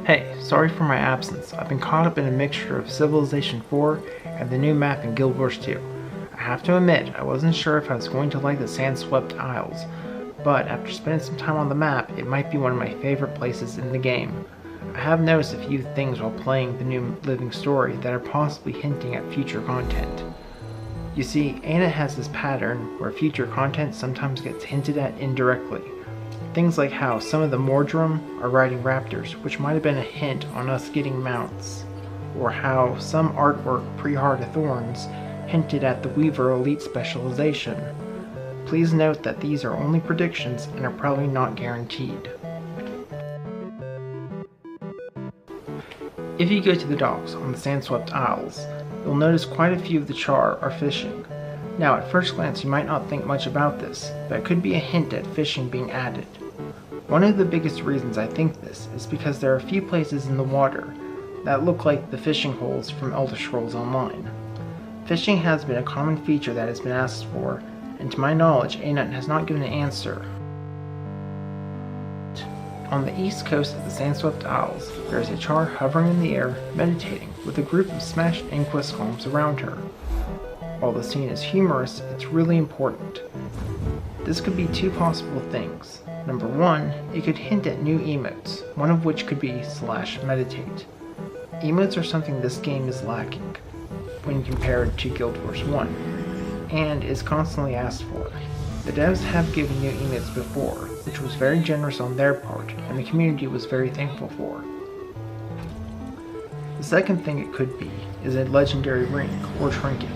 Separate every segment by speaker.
Speaker 1: Hey, sorry for my absence. I've been caught up in a mixture of Civilization 4 and the new map in Guild Wars 2. I have to admit, I wasn't sure if I was going to like the sand-swept isles, but after spending some time on the map, it might be one of my favorite places in the game. I have noticed a few things while playing the new living story that are possibly hinting at future content. You see, Ana has this pattern where future content sometimes gets hinted at indirectly. Things like how some of the Mordrum are riding raptors, which might have been a hint on us getting mounts, or how some artwork pre-Heart of Thorns hinted at the Weaver Elite specialization. Please note that these are only predictions and are probably not guaranteed. If you go to the docks on the Sandswept Isles, you'll notice quite a few of the char are fishing. Now at first glance you might not think much about this, but it could be a hint at fishing being added. One of the biggest reasons I think this is because there are a few places in the water that look like the fishing holes from Elder Scrolls Online. Fishing has been a common feature that has been asked for, and to my knowledge, Ana has not given an answer. On the east coast of the Sandswept Isles, there is a char hovering in the air, meditating, with a group of smashed Inquest columns around her. While the scene is humorous, it's really important. This could be two possible things. Number one, it could hint at new emotes, one of which could be /meditate. Emotes are something this game is lacking when compared to Guild Wars 1, and is constantly asked for. The devs have given new emotes before, which was very generous on their part, and the community was very thankful for. The second thing it could be is a legendary ring or trinket.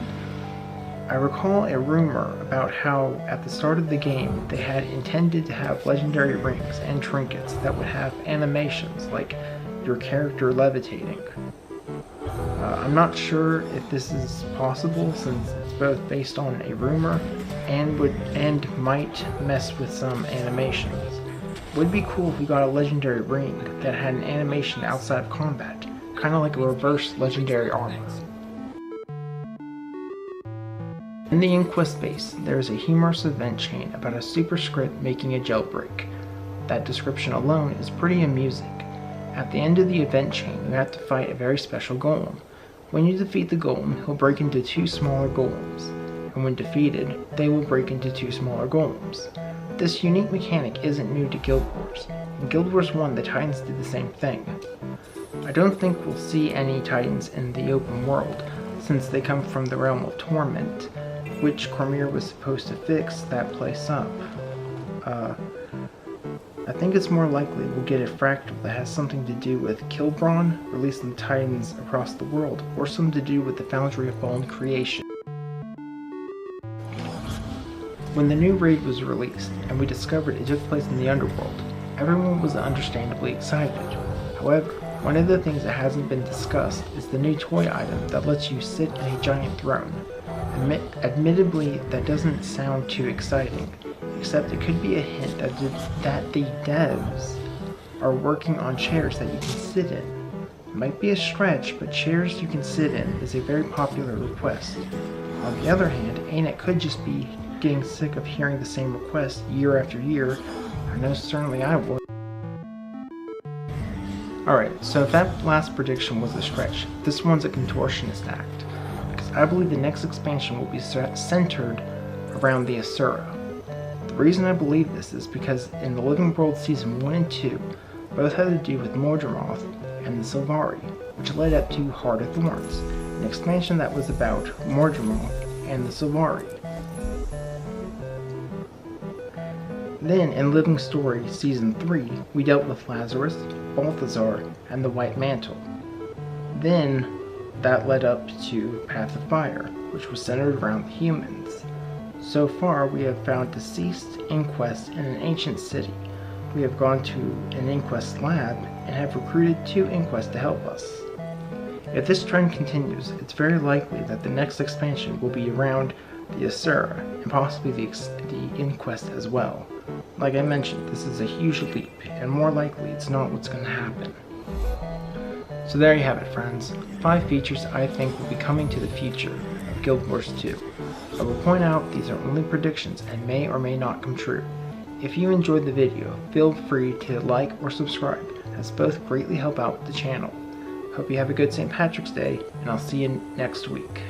Speaker 1: I recall a rumor about how at the start of the game they had intended to have legendary rings and trinkets that would have animations like your character levitating. I'm not sure if this is possible since it's both based on a rumor and might mess with some animations. It would be cool if we got a legendary ring that had an animation outside of combat, kind of like a reverse legendary armor. In the Inquest Base, there is a humorous event chain about a superscript making a jailbreak. That description alone is pretty amusing. At the end of the event chain, you have to fight a very special golem. When you defeat the golem, he'll break into two smaller golems, and when defeated, they will break into two smaller golems. This unique mechanic isn't new to Guild Wars. In Guild Wars 1, the Titans did the same thing. I don't think we'll see any Titans in the open world, since they come from the realm of Torment, which Cormier was supposed to fix that place up. I think it's more likely we'll get a fractal that has something to do with Kilbron, releasing the Titans across the world, or something to do with the Foundry of Fallen Creation. When the new raid was released, and we discovered it took place in the underworld, everyone was understandably excited. However, one of the things that hasn't been discussed is the new toy item that lets you sit in a giant throne. Admittedly, that doesn't sound too exciting, except it could be a hint that the devs are working on chairs that you can sit in. It might be a stretch, but chairs you can sit in is a very popular request. On the other hand, Ana could just be getting sick of hearing the same request year after year. I know certainly I would. Alright, so if that last prediction was a stretch, this one's a contortionist act. Because I believe the next expansion will be centered around the Asura. The reason I believe this is because in the Living World Season 1 and 2, both had to do with Mordremoth and the Sylvari, which led up to Heart of Thorns, an expansion that was about Mordremoth and the Sylvari. Then in Living Story Season 3, we dealt with Lazarus, Balthazar, and the White Mantle. Then that led up to Path of Fire, which was centered around the humans. So far, we have found deceased Inquests in an ancient city. We have gone to an Inquest lab and have recruited 2 Inquests to help us. If this trend continues, it's very likely that the next expansion will be around the Asura, and possibly the Inquest as well. Like I mentioned, this is a huge leap, and more likely it's not what's going to happen. So there you have it, friends. 5 features I think will be coming to the future of Guild Wars 2. I will point out these are only predictions and may or may not come true. If you enjoyed the video, feel free to like or subscribe, as both greatly help out the channel. Hope you have a good St. Patrick's Day, and I'll see you next week.